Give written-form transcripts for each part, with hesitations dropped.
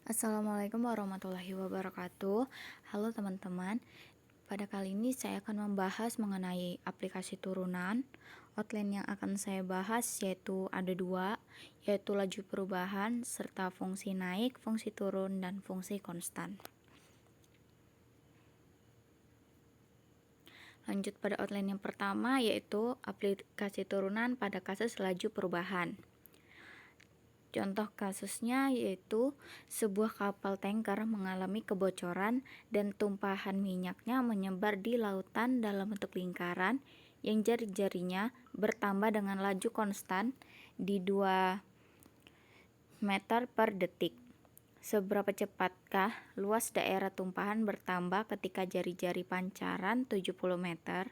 Assalamualaikum warahmatullahi wabarakatuh. Halo teman-teman, pada kali ini saya akan membahas mengenai aplikasi turunan. Outline yang akan saya bahas yaitu ada dua, yaitu laju perubahan serta fungsi naik, fungsi turun, dan fungsi konstan. Lanjut pada outline yang pertama yaitu aplikasi turunan pada kasus laju perubahan. Contoh kasusnya yaitu sebuah kapal tanker mengalami kebocoran dan tumpahan minyaknya menyebar di lautan dalam bentuk lingkaran yang jari-jarinya bertambah dengan laju konstan di 2 meter per detik. Seberapa cepatkah luas daerah tumpahan bertambah ketika jari-jari pancaran 70 meter?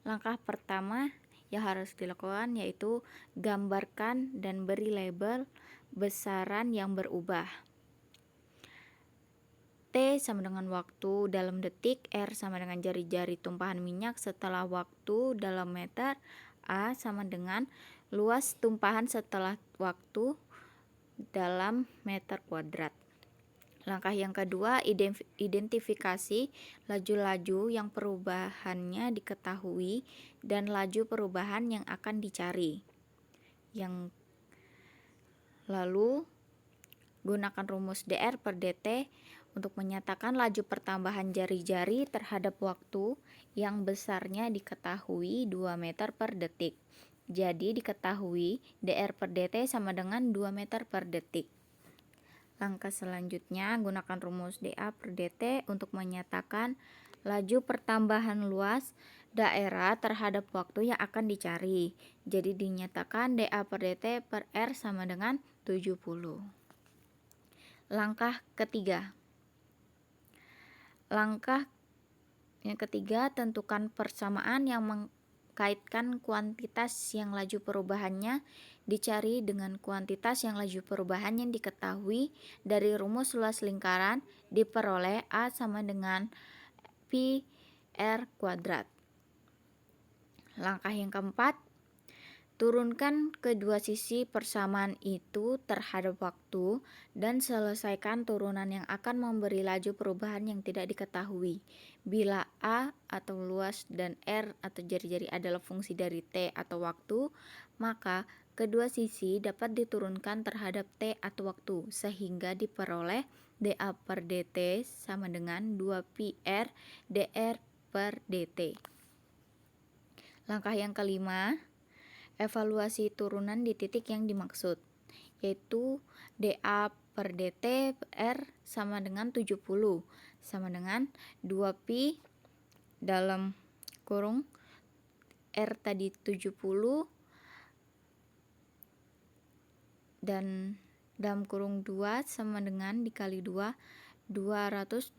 Langkah pertama yang harus dilakukan yaitu gambarkan dan beri label besaran yang berubah. T sama dengan waktu dalam detik, R sama dengan jari-jari tumpahan minyak setelah waktu dalam meter, A sama dengan luas tumpahan setelah waktu dalam meter kuadrat. Langkah yang kedua, identifikasi laju-laju yang perubahannya diketahui dan laju perubahan yang akan dicari. Lalu gunakan rumus dr per dt untuk menyatakan laju pertambahan jari-jari terhadap waktu yang besarnya diketahui 2 meter per detik. Jadi diketahui dr per dt sama dengan 2 meter per detik. Langkah selanjutnya, gunakan rumus dA per dt untuk menyatakan laju pertambahan luas daerah terhadap waktu yang akan dicari. Jadi dinyatakan dA per dt per R sama dengan 70. Langkah ketiga. Langkah yang ketiga, tentukan persamaan yang mengkaitkan kuantitas yang laju perubahannya dicari dengan kuantitas yang laju perubahannya diketahui dari rumus luas lingkaran diperoleh A sama dengan pi R kuadrat. Langkah yang keempat, turunkan kedua sisi persamaan itu terhadap waktu dan selesaikan turunan yang akan memberi laju perubahan yang tidak diketahui. Bila A atau luas dan R atau jari-jari adalah fungsi dari T atau waktu, maka kedua sisi dapat diturunkan terhadap T atau waktu sehingga diperoleh dA per dt sama dengan 2 pi R dr per dt. Langkah yang kelima, evaluasi turunan di titik yang dimaksud, yaitu dA per dt R sama dengan 70 sama dengan 2 pi dalam kurung R tadi 70 dan dalam kurung 2 sama dengan dikali 2 280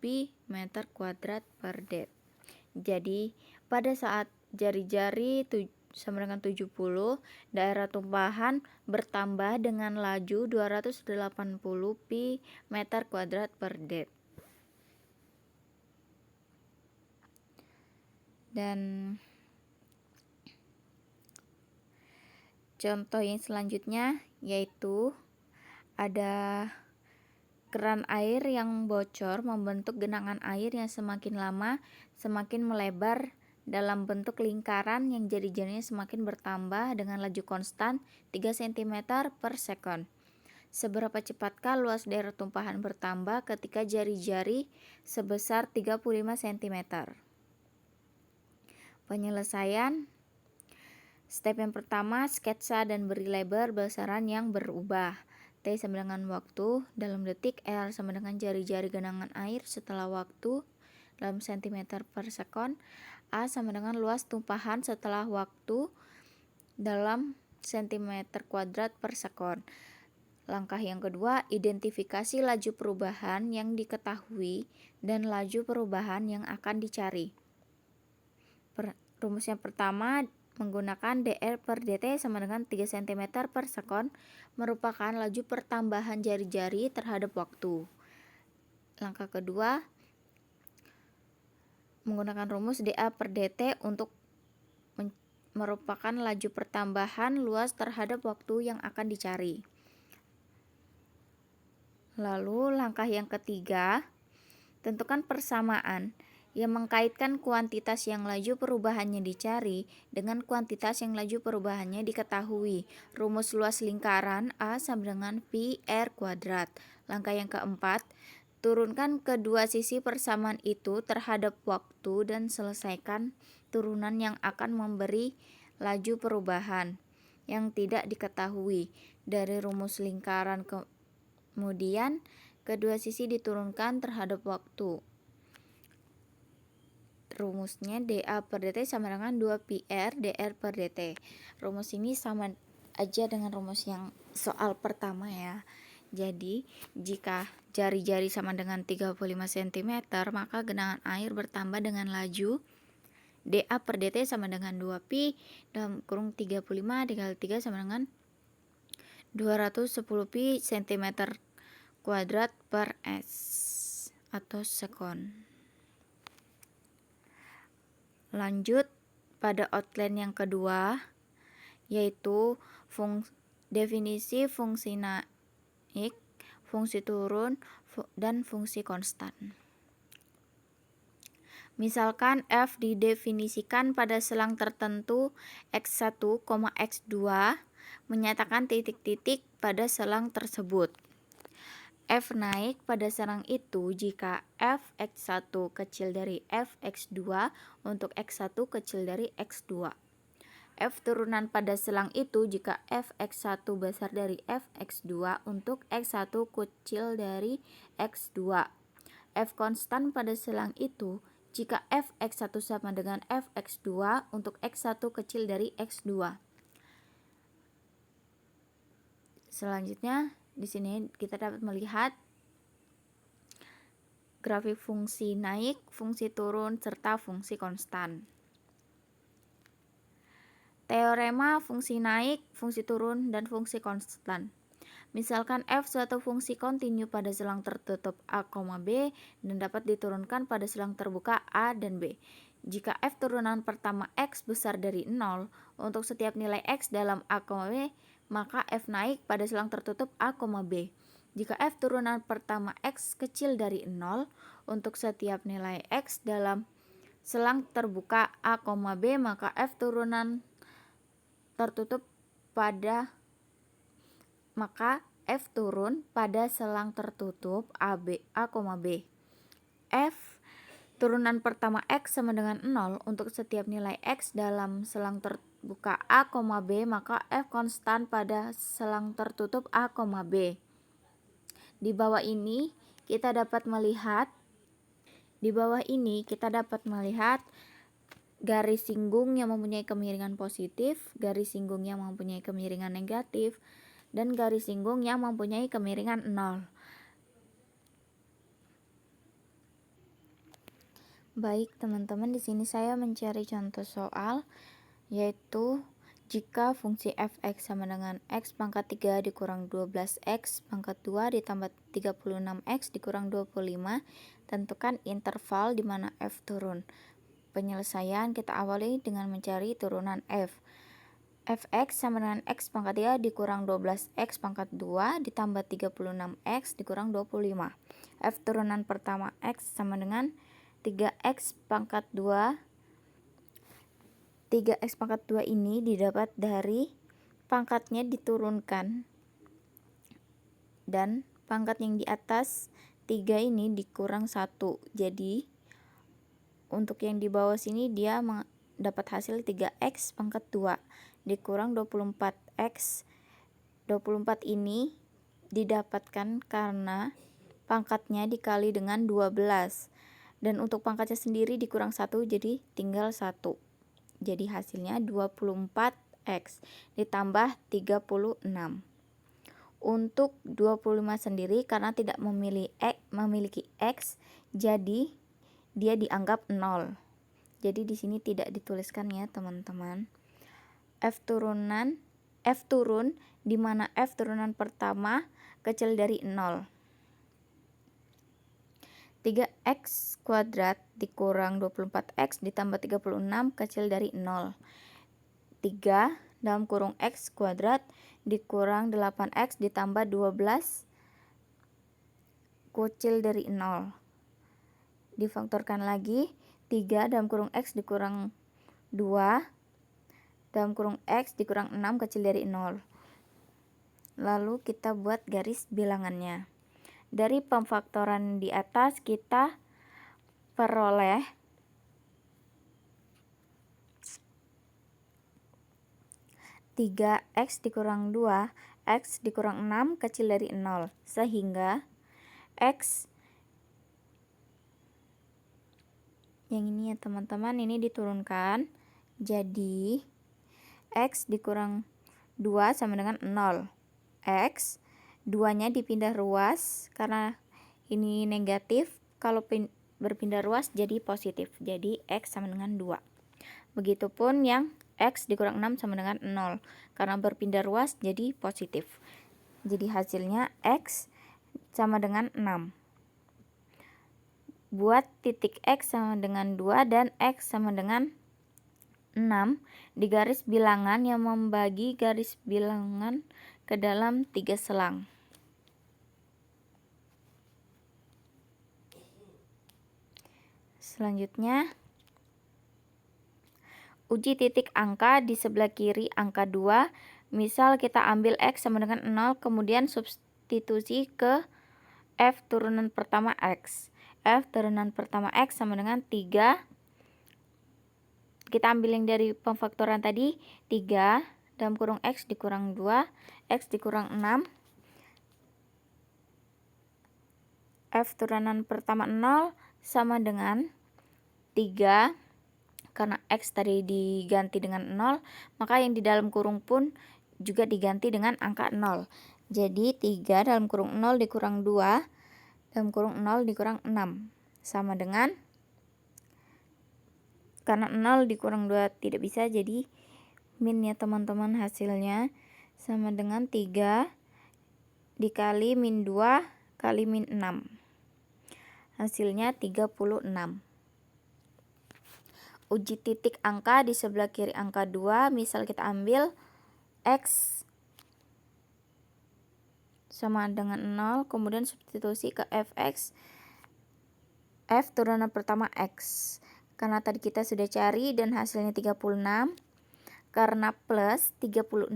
pi meter kuadrat per det. Jadi pada saat jari-jari sama dengan 70, daerah tumpahan bertambah dengan laju 280 pi meter kuadrat per det. Dan contoh yang selanjutnya yaitu ada keran air yang bocor membentuk genangan air yang semakin lama semakin melebar dalam bentuk lingkaran yang jari-jarinya semakin bertambah dengan laju konstan 3 cm per sekon. Seberapa cepatkah luas daerah tumpahan bertambah ketika jari-jari sebesar 35 cm? Penyelesaian. Step yang pertama, sketsa dan beri label besaran yang berubah. T sama dengan waktu dalam detik, R sama dengan jari-jari genangan air setelah waktu dalam cm per sekon, A sama dengan luas tumpahan setelah waktu dalam cm kuadrat per sekon. Langkah yang kedua, identifikasi laju perubahan yang diketahui dan laju perubahan yang akan dicari. Rumus yang pertama menggunakan dr per dt sama dengan 3 cm per sekon merupakan laju pertambahan jari-jari terhadap waktu. Langkah kedua, menggunakan rumus dA per dt untuk merupakan laju pertambahan luas terhadap waktu yang akan dicari. Lalu langkah yang ketiga, tentukan persamaan yang mengkaitkan kuantitas yang laju perubahannya dicari dengan kuantitas yang laju perubahannya diketahui. Rumus luas lingkaran A sama dengan pi r kuadrat. Langkah yang keempat, turunkan kedua sisi persamaan itu terhadap waktu dan selesaikan turunan yang akan memberi laju perubahan yang tidak diketahui. Dari rumus lingkaran kemudian kedua sisi diturunkan terhadap waktu. Rumusnya dA per dt sama dengan 2 pi r dr per dt. Rumus ini sama aja dengan rumus yang soal pertama ya. Jadi, jika jari-jari sama dengan 35 cm, maka genangan air bertambah dengan laju dA per dt sama dengan 2 pi dalam kurung 35 dikali 3 sama dengan 210 pi cm kuadrat per s atau sekon. Lanjut pada outline yang kedua, yaitu definisi fungsi naik, fungsi turun, dan fungsi konstan. Misalkan f didefinisikan pada selang tertentu x1, x2 menyatakan titik-titik pada selang tersebut. F naik pada selang itu jika fx1 kecil dari fx2 untuk x1 kecil dari x2. F turunan pada selang itu jika fx1 besar dari fx2 untuk x1 kecil dari x2. F konstan pada selang itu jika fx1 sama dengan fx2 untuk x1 kecil dari x2. Selanjutnya di sini kita dapat melihat grafik fungsi naik, fungsi turun, serta fungsi konstan. Teorema fungsi naik, fungsi turun, dan fungsi konstan. Misalkan f suatu fungsi kontinu pada selang tertutup a, b dan dapat diturunkan pada selang terbuka a dan b. Jika f turunan pertama x besar dari 0 untuk setiap nilai x dalam a, b, maka f naik pada selang tertutup a, b. Jika f turunan pertama x kecil dari 0 untuk setiap nilai x dalam selang terbuka a, b, maka f turunan tertutup pada f turun pada selang tertutup a, b. F turunan pertama x sama dengan 0 untuk setiap nilai x dalam selang terbuka a, b, maka f konstan pada selang tertutup a, b. Di bawah ini kita dapat melihat garis singgung yang mempunyai kemiringan positif, garis singgung yang mempunyai kemiringan negatif, dan garis singgung yang mempunyai kemiringan 0. Baik teman-teman, di sini saya mencari contoh soal, yaitu jika fungsi fx sama dengan x pangkat 3 dikurang 12x pangkat 2 ditambah 36x dikurang 25, tentukan interval di mana f turun. Penyelesaian kita awali dengan mencari turunan f. Fx sama dengan x pangkat 3 dikurang 12x pangkat 2 ditambah 36x dikurang 25. F turunan pertama x sama dengan 3x pangkat 2. 3x pangkat 2 ini didapat dari pangkatnya diturunkan dan pangkat yang di atas 3 ini dikurang 1. Jadi untuk yang di bawah sini dia dapat hasil 3x pangkat 2 dikurang 24x. 24 ini didapatkan karena pangkatnya dikali dengan 12 dan untuk pangkatnya sendiri dikurang 1 jadi tinggal 1. Jadi hasilnya 24x ditambah 36. Untuk 25 sendiri karena tidak memiliki x, jadi dia dianggap 0. Jadi di sini tidak dituliskan ya teman-teman. F turun di mana f turunan pertama kecil dari 0. 3x kuadrat dikurang 24x ditambah 36 kecil dari 0. 3 dalam kurung x kuadrat dikurang 8x ditambah 12 kecil dari 0. Difaktorkan lagi, 3 dalam kurung X dikurang 2 dalam kurung X dikurang 6 kecil dari 0. Lalu kita buat garis bilangannya. Dari pemfaktoran di atas kita peroleh 3x dikurang 2, x dikurang 6 kecil dari 0. Sehingga x yang ini ya teman-teman, ini diturunkan. Jadi x dikurang 2 sama dengan 0. X 2-nya dipindah ruas karena ini negatif, kalau berpindah ruas jadi positif. Jadi x sama dengan 2. Begitupun yang X dikurang 6 sama dengan 0. Karena berpindah ruas jadi positif. Jadi hasilnya X sama dengan 6. Buat titik X sama dengan 2 dan X sama dengan 6 di garis bilangan yang membagi garis bilangan ke dalam 3 selang. Selanjutnya, uji titik angka di sebelah kiri angka 2. Misal kita ambil X sama dengan 0, kemudian substitusi ke F turunan pertama X. F turunan pertama X sama dengan 3. Kita ambil yang dari pemfaktoran tadi, 3 dalam kurung X dikurang 2, X dikurang 6. F turunan pertama 0 sama dengan 3. Karena X tadi diganti dengan 0, maka yang di dalam kurung pun juga diganti dengan angka 0. Jadi 3 dalam kurung 0 dikurang 2 dalam kurung 0 dikurang 6 sama dengan, karena 0 dikurang 2 tidak bisa, jadi min ya teman-teman, hasilnya sama dengan 3 dikali min 2 kali min 6. Hasilnya 36. Uji titik angka di sebelah kiri angka 2. Misal kita ambil X sama dengan 0, kemudian substitusi ke Fx, F turunan pertama X. Karena tadi kita sudah cari dan hasilnya 36, karena plus 36,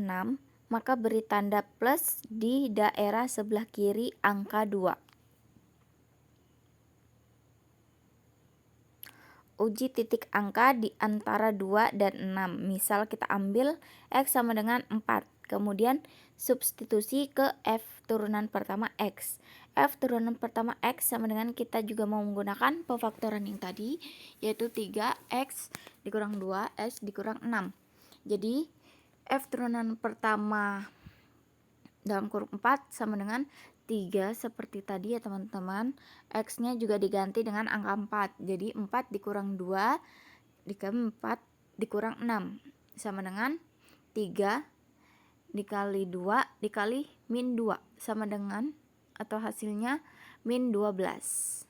maka beri tanda plus di daerah sebelah kiri angka 2. Uji titik angka di antara 2 dan 6. Misal kita ambil X sama dengan 4. Kemudian substitusi ke F turunan pertama X. F turunan pertama X sama dengan, kita juga mau menggunakan pemfaktoran yang tadi, yaitu 3X dikurang 2, X dikurang 6. Jadi F turunan pertama dalam kurung 4 sama dengan 3 seperti tadi ya teman-teman. X-nya juga diganti dengan angka 4. Jadi 4 dikurang 2 dikali 4 dikurang 6 sama dengan 3 dikali 2 dikali min 2 sama dengan, atau hasilnya min 12.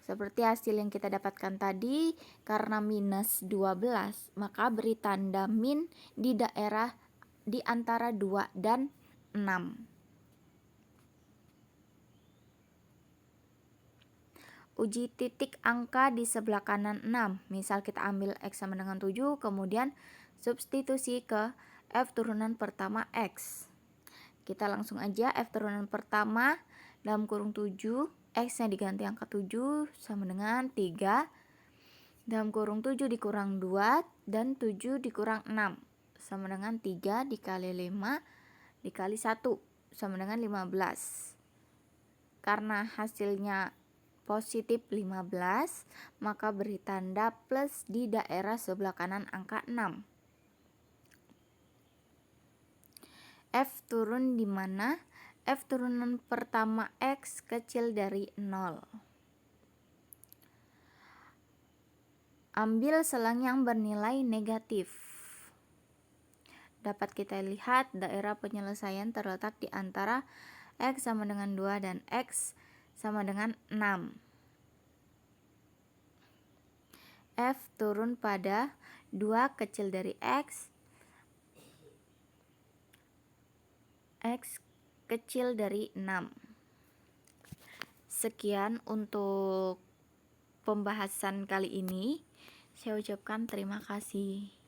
Seperti hasil yang kita dapatkan tadi, karena minus 12, maka beri tanda min di daerah di antara 2 dan 6. Uji titik angka di sebelah kanan 6. Misal kita ambil X sama dengan 7, kemudian substitusi ke F turunan pertama X. Kita langsung aja, F turunan pertama dalam kurung 7, X-nya diganti angka 7 sama dengan 3 dalam kurung 7 dikurang 2 dan 7 dikurang 6 sama dengan 3 dikali 5 dikali 1 sama dengan 15. Karena hasilnya positif 15, maka beri tanda plus di daerah sebelah kanan angka 6. F turun di mana? F turunan pertama X kecil dari 0. Ambil selang yang bernilai negatif. Dapat kita lihat daerah penyelesaian terletak di antara X sama dengan 2 dan X sama dengan 6. F turun pada 2 kecil dari X kecil dari 6. Sekian untuk pembahasan kali ini. Saya ucapkan terima kasih.